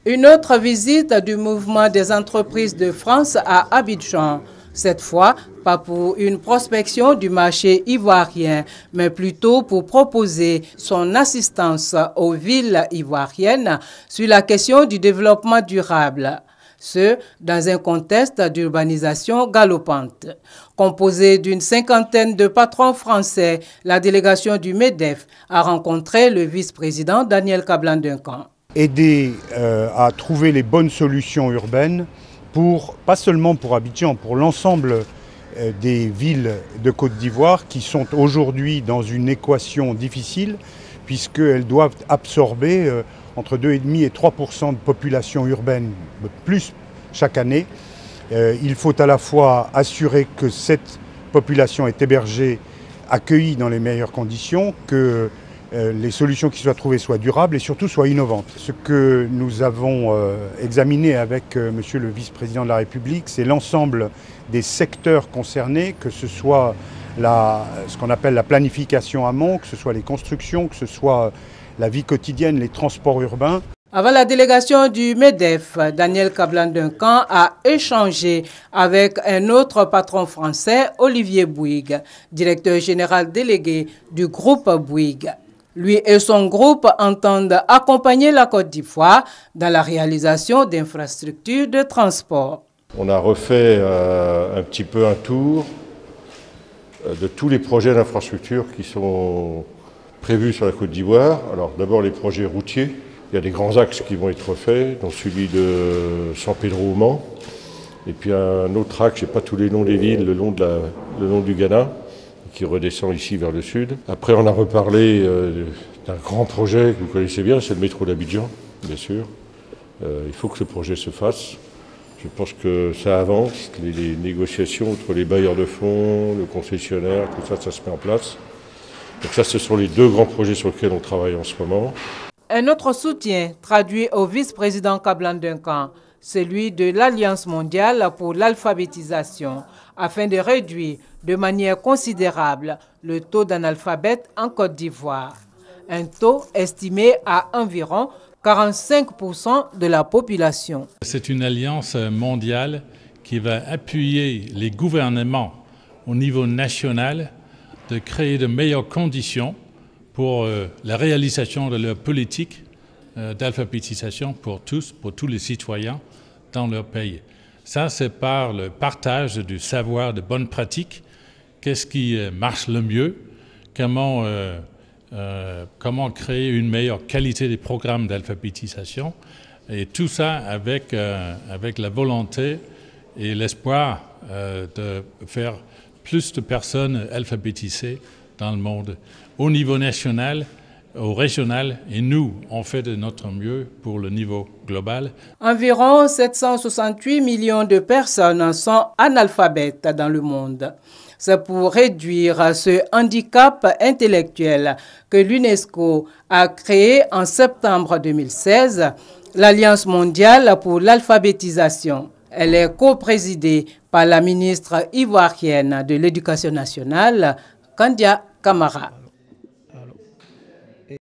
Une autre visite du mouvement des entreprises de France à Abidjan. Cette fois, pas pour une prospection du marché ivoirien, mais plutôt pour proposer son assistance aux villes ivoiriennes sur la question du développement durable. Ce, dans un contexte d'urbanisation galopante. Composée d'une cinquantaine de patrons français, la délégation du MEDEF a rencontré le vice-président Daniel Kablan-Duncan. Aider à trouver les bonnes solutions urbaines, pas seulement pour Abidjan, pour l'ensemble des villes de Côte d'Ivoire qui sont aujourd'hui dans une équation difficile puisqu'elles doivent absorber entre 2,5 et 3% de population urbaine plus chaque année. Il faut à la fois assurer que cette population est hébergée, accueillie dans les meilleures conditions, que les solutions qui soient trouvées soient durables et surtout soient innovantes. Ce que nous avons examiné avec Monsieur le vice-président de la République, c'est l'ensemble des secteurs concernés, que ce soit ce qu'on appelle la planification amont, que ce soit les constructions, que ce soit la vie quotidienne, les transports urbains. Avant la délégation du MEDEF, Daniel Kablan-Duncan a échangé avec un autre patron français, Olivier Bouygues, directeur général délégué du groupe Bouygues. Lui et son groupe entendent accompagner la Côte d'Ivoire dans la réalisation d'infrastructures de transport. On a refait un petit peu un tour de tous les projets d'infrastructures qui sont prévus sur la Côte d'Ivoire. Alors d'abord les projets routiers. Il y a des grands axes qui vont être refaits, dont celui de San Pedro au Mans. Et puis un autre axe, je n'ai pas tous les noms des villes, le long du Ghana, qui redescend ici vers le sud. Après, on a reparlé d'un grand projet que vous connaissez bien, c'est le métro d'Abidjan, bien sûr. Il faut que ce projet se fasse. Je pense que ça avance, les négociations entre les bailleurs de fonds, le concessionnaire, tout ça, ça se met en place. Donc ça, ce sont les deux grands projets sur lesquels on travaille en ce moment. Un autre soutien traduit au vice-président Kablan-Duncan, celui de l'Alliance mondiale pour l'alphabétisation, afin de réduire de manière considérable le taux d'analphabète en Côte d'Ivoire. Un taux estimé à environ 45% de la population. C'est une alliance mondiale qui va appuyer les gouvernements au niveau national de créer de meilleures conditions pour la réalisation de leur politique d'alphabétisation pour tous les citoyens dans leur pays. Ça, c'est par le partage du savoir, de bonnes pratiques, qu'est-ce qui marche le mieux, comment créer une meilleure qualité des programmes d'alphabétisation, et tout ça avec la volonté et l'espoir de faire plus de personnes alphabétisées dans le monde, au niveau national, au régional, et nous, on fait de notre mieux pour le niveau global. Environ 768 millions de personnes sont analphabètes dans le monde. C'est pour réduire ce handicap intellectuel que l'UNESCO a créé en septembre 2016 l'Alliance mondiale pour l'alphabétisation. Elle est coprésidée par la ministre ivoirienne de l'Éducation nationale, Kandia Camara.